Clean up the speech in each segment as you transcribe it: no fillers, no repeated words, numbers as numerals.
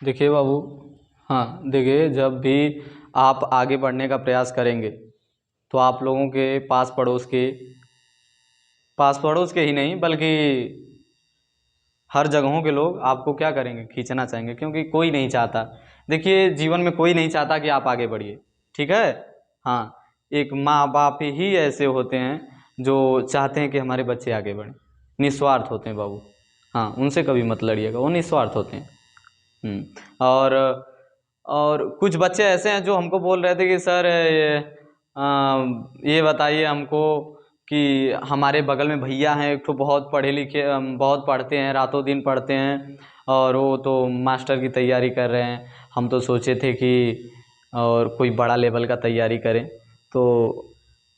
देखिए बाबू, हाँ देखिए, जब भी आप आगे बढ़ने का प्रयास करेंगे तो आप लोगों के पास पड़ोस के ही नहीं बल्कि हर जगहों के लोग आपको क्या करेंगे, खींचना चाहेंगे, क्योंकि कोई नहीं चाहता। देखिए, जीवन में कोई नहीं चाहता कि आप आगे बढ़िए, ठीक है। हाँ, एक माँ बाप ही ऐसे होते हैं जो चाहते हैं कि हमारे बच्चे आगे बढ़ें, निस्वार्थ होते हैं बाबू। हाँ, उनसे कभी मत लड़िएगा, वो निस्वार्थ होते हैं। और कुछ बच्चे ऐसे हैं जो हमको बोल रहे थे कि सर ये बताइए हमको कि हमारे बगल में भैया हैं एक तो, बहुत पढ़े लिखे, बहुत पढ़ते हैं, रातों दिन पढ़ते हैं, और वो तो मास्टर की तैयारी कर रहे हैं। हम तो सोचे थे कि और कोई बड़ा लेवल का तैयारी करें। तो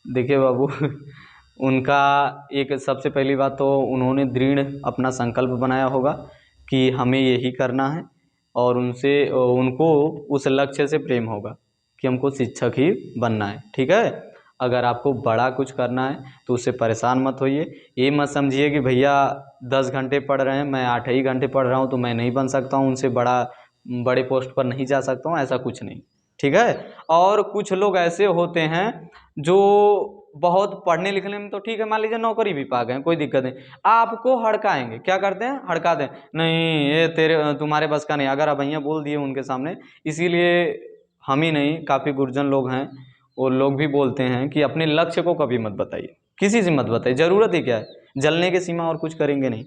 देखिए बाबू उनका एक सबसे पहली बात तो उन्होंने दृढ़ अपना संकल्प बनाया होगा कि हमें यही करना है, और उनको उस लक्ष्य से प्रेम होगा कि हमको शिक्षक ही बनना है, ठीक है। अगर आपको बड़ा कुछ करना है तो उससे परेशान मत होइए। ये मत समझिए कि भैया 10 घंटे पढ़ रहे हैं, मैं 8 ही घंटे पढ़ रहा हूँ तो मैं नहीं बन सकता हूँ, उनसे बड़े पोस्ट पर नहीं जा सकता हूँ, ऐसा कुछ नहीं, ठीक है। और कुछ लोग ऐसे होते हैं जो बहुत पढ़ने लिखने में तो ठीक है, मान लीजिए नौकरी भी पा गए, कोई दिक्कत नहीं, आपको हड़काएंगे। क्या करते हैं, हड़का दें, नहीं ये तुम्हारे बस का नहीं, अगर आप भैया बोल दिए उनके सामने। इसीलिए हम ही नहीं, काफ़ी गुरजन लोग हैं, वो लोग भी बोलते हैं कि अपने लक्ष्य को कभी मत बताइए, किसी से मत बताइए, ज़रूरत ही क्या है, जलने के सीमा और कुछ करेंगे नहीं।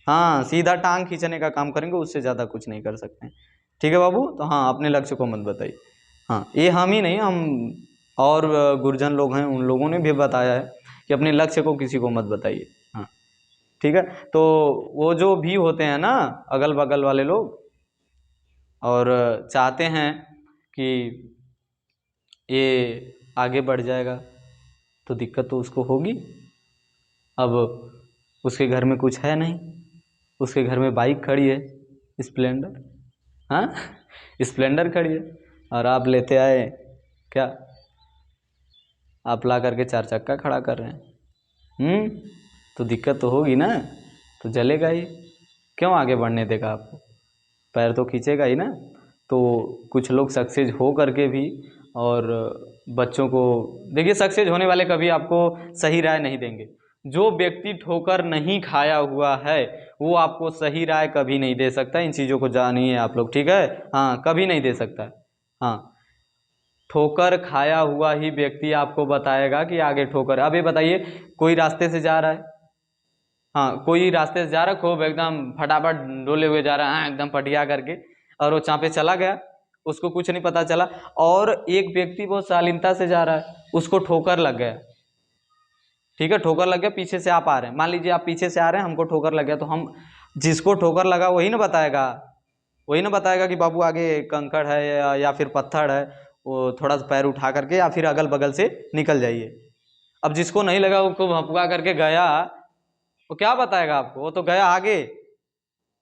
हाँ, सीधा टांग खींचने का काम करेंगे, उससे ज़्यादा कुछ नहीं कर सकते हैं, ठीक है बाबू। तो हाँ, अपने लक्ष्य को मत बताइए। हाँ, ये हम ही नहीं, हम और गुरजन लोग हैं, उन लोगों ने भी बताया है कि अपने लक्ष्य को किसी को मत बताइए। हाँ, ठीक है। तो वो जो भी होते हैं ना अगल बगल वाले लोग, और चाहते हैं कि ये आगे बढ़ जाएगा, तो दिक्कत तो उसको होगी। अब उसके घर में कुछ है नहीं, उसके घर में बाइक खड़ी है, स्प्लेंडर, हाँ स्प्लेंडर खड़ी है, और आप लेते आए क्या, आप ला करके 4 चक्का खड़ा कर रहे हैं। तो दिक्कत तो होगी ना, तो जलेगा ही, क्यों आगे बढ़ने देगा आपको, पैर तो खींचेगा ही ना। तो कुछ लोग सक्सेस हो करके भी, और बच्चों को देखिए, सक्सेस होने वाले कभी आपको सही राय नहीं देंगे। जो व्यक्ति ठोकर नहीं खाया हुआ है वो आपको सही राय कभी नहीं दे सकता, इन चीज़ों को जानिए आप लोग, ठीक है। हाँ, कभी नहीं दे सकता। हाँ, ठोकर खाया हुआ ही व्यक्ति आपको बताएगा कि आगे ठोकर। अब ये बताइए, कोई रास्ते से जा रहा है, हाँ कोई रास्ते से जा रहा है, खूब एकदम फटाफट डोले हुए जा रहा है, हाँ एकदम पटिया करके, और वो चापे चला गया, उसको कुछ नहीं पता चला। और एक व्यक्ति बहुत शालीनता से जा रहा है, उसको ठोकर लग गया, ठीक है, ठोकर लग गया, पीछे से आप आ रहे हैं, मान लीजिए आप पीछे से आ रहे हैं, हमको ठोकर लग गया, तो हम जिसको ठोकर लगा वही ना बताएगा कि बाबू आगे कंकड़ है या फिर पत्थर है, वो थोड़ा सा पैर उठा करके या फिर अगल बगल से निकल जाइए। अब जिसको नहीं लगा वो खूब हपका करके गया, वो क्या बताएगा आपको, वो तो गया आगे।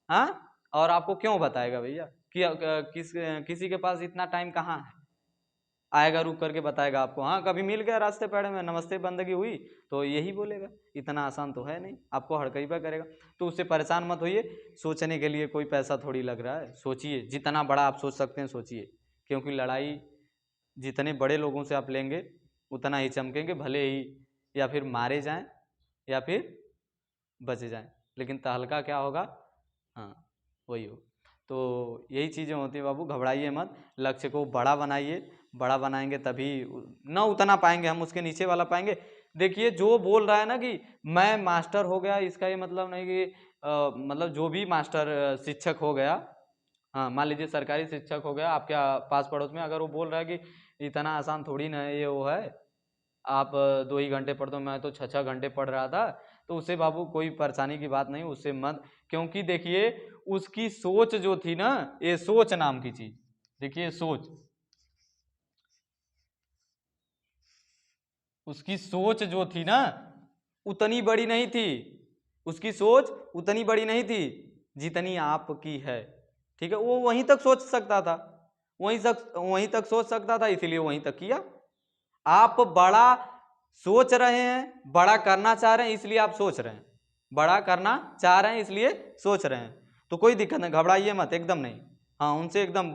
हाँ, और आपको क्यों बताएगा भैया कि किसी के पास इतना टाइम कहाँ है, आएगा रुक करके बताएगा आपको। हाँ, कभी मिल गया रास्ते पेड़े में, नमस्ते बंदगी हुई, तो यही बोलेगा, इतना आसान तो है नहीं, आपको हड़कैबा करेगा। तो उससे परेशान मत होइए, सोचने के लिए कोई पैसा थोड़ी लग रहा है, सोचिए जितना बड़ा आप सोच सकते हैं सोचिए, क्योंकि लड़ाई जितने बड़े लोगों से आप लेंगे उतना ही चमकेंगे, भले ही या फिर मारे जाएं या फिर बचे जाएं, लेकिन तहलका क्या होगा, हाँ वही हो। तो यही चीज़ें होती हैं बाबू, घबराइए मत, लक्ष्य को बड़ा बनाइए, बड़ा बनाएंगे तभी ना उतना पाएंगे, हम उसके नीचे वाला पाएंगे। देखिए, जो बोल रहा है ना कि मैं मास्टर हो गया, इसका ये मतलब नहीं कि मतलब जो भी मास्टर शिक्षक हो गया, हाँ मान लीजिए सरकारी शिक्षक हो गया आपके पास पड़ोस में, अगर वो बोल रहा है कि इतना आसान थोड़ी ना है, ये वो है, आप 2 ही घंटे पढ़ते हो, मैं तो 6 घंटे पढ़ रहा था, तो उससे बाबू कोई परेशानी की बात नहीं, उससे मत, क्योंकि देखिए उसकी सोच जो थी ना, ये सोच नाम की चीज, देखिए सोच, उसकी सोच जो थी ना उतनी बड़ी नहीं थी, उसकी सोच उतनी बड़ी नहीं थी जितनी आपकी है, ठीक है। वो वहीं तक सोच सकता था, वहीं तक सोच सकता था, इसीलिए वहीं तक किया। आप बड़ा सोच रहे हैं, बड़ा करना चाह रहे हैं, इसलिए आप सोच रहे हैं, बड़ा करना चाह रहे हैं इसलिए सोच रहे हैं, तो कोई दिक्कत नहीं, घबराइए मत, एकदम नहीं। हाँ उनसे एकदम,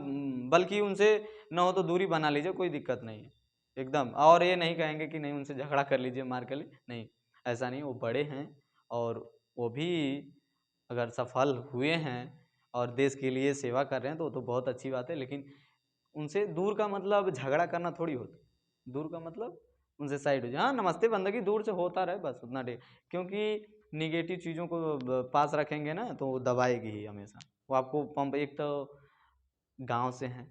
बल्कि उनसे ना हो तो दूरी बना लीजिए, कोई दिक्कत नहीं है एकदम। और ये नहीं कहेंगे कि नहीं उनसे झगड़ा कर लीजिए, मार कर लीजिए, नहीं ऐसा नहीं। वो बड़े हैं और वो भी अगर सफल हुए हैं और देश के लिए सेवा कर रहे हैं तो वो तो बहुत अच्छी बात है। लेकिन उनसे दूर का मतलब झगड़ा करना थोड़ी होता, दूर का मतलब उनसे साइड हो जाए। हाँ नमस्ते बंदगी दूर से होता रहे बस उतना ठीक, क्योंकि निगेटिव चीज़ों को पास रखेंगे ना तो वो दबाएगी ही हमेशा। वो आपको पंप, एक तो गांव से हैं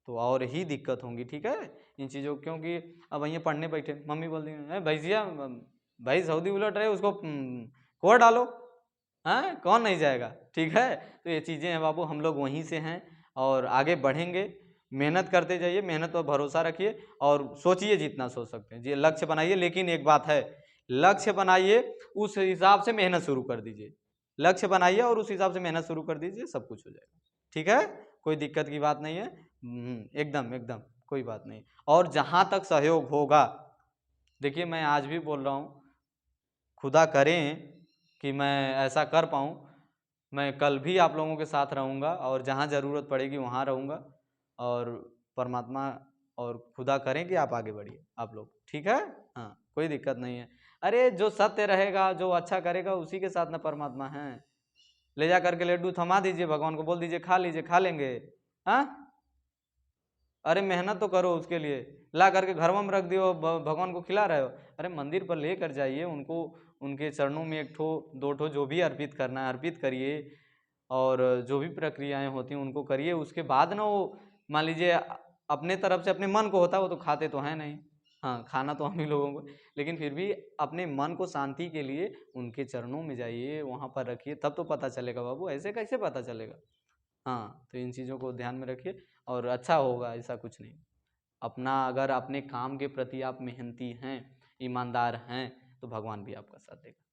तो और ही दिक्कत होंगी, ठीक है इन चीज़ों, क्योंकि अब वहीं पढ़ने बैठे मम्मी बोल दी भैया भाई सऊदी उलट रहे उसको कोड़ डालो, हाँ कौन नहीं जाएगा, ठीक है। तो ये चीज़ें हैं बाबू, हम लोग वहीं से हैं और आगे बढ़ेंगे। मेहनत करते जाइए, मेहनत पर भरोसा रखिए और सोचिए जितना सोच सकते हैं जी, लक्ष्य बनाइए। लेकिन एक बात है, लक्ष्य बनाइए उस हिसाब से मेहनत शुरू कर दीजिए, लक्ष्य बनाइए और उस हिसाब से मेहनत शुरू कर दीजिए, सब कुछ हो जाएगा, ठीक है। कोई दिक्कत की बात नहीं है, एकदम एकदम कोई बात नहीं। और जहाँ तक सहयोग होगा, देखिए मैं आज भी बोल रहा हूँ, खुदा करें कि मैं ऐसा कर पाऊँ, मैं कल भी आप लोगों के साथ रहूँगा और जहाँ ज़रूरत पड़ेगी वहाँ रहूँगा। और परमात्मा और खुदा करें कि आप आगे बढ़िए आप लोग, ठीक है। हाँ कोई दिक्कत नहीं है। अरे जो सत्य रहेगा, जो अच्छा करेगा, उसी के साथ ना परमात्मा है। ले जा करके लड्डू थमा दीजिए, भगवान को बोल दीजिए खा लीजिए, खा लेंगे। हाँ अरे मेहनत तो करो उसके लिए, ला करके घर में रख दियो, भगवान को खिला रहे हो। अरे मंदिर पर ले कर जाइए उनको, उनके चरणों में एक ठो दो ठो जो भी अर्पित करना है अर्पित करिए, और जो भी प्रक्रियाएं होती हैं उनको करिए। उसके बाद ना वो मान लीजिए अपने तरफ से अपने मन को होता है, वो तो खाते तो हैं नहीं, हाँ खाना तो हम ही लोगों को, लेकिन फिर भी अपने मन को शांति के लिए उनके चरणों में जाइए, वहाँ पर रखिए, तब तो पता चलेगा बाबू, ऐसे कैसे पता चलेगा। हाँ तो इन चीज़ों को ध्यान में रखिए और अच्छा होगा, ऐसा कुछ नहीं। अपना अगर अपने काम के प्रति आप मेहनती हैं, ईमानदार हैं, तो भगवान भी आपका साथ देगा।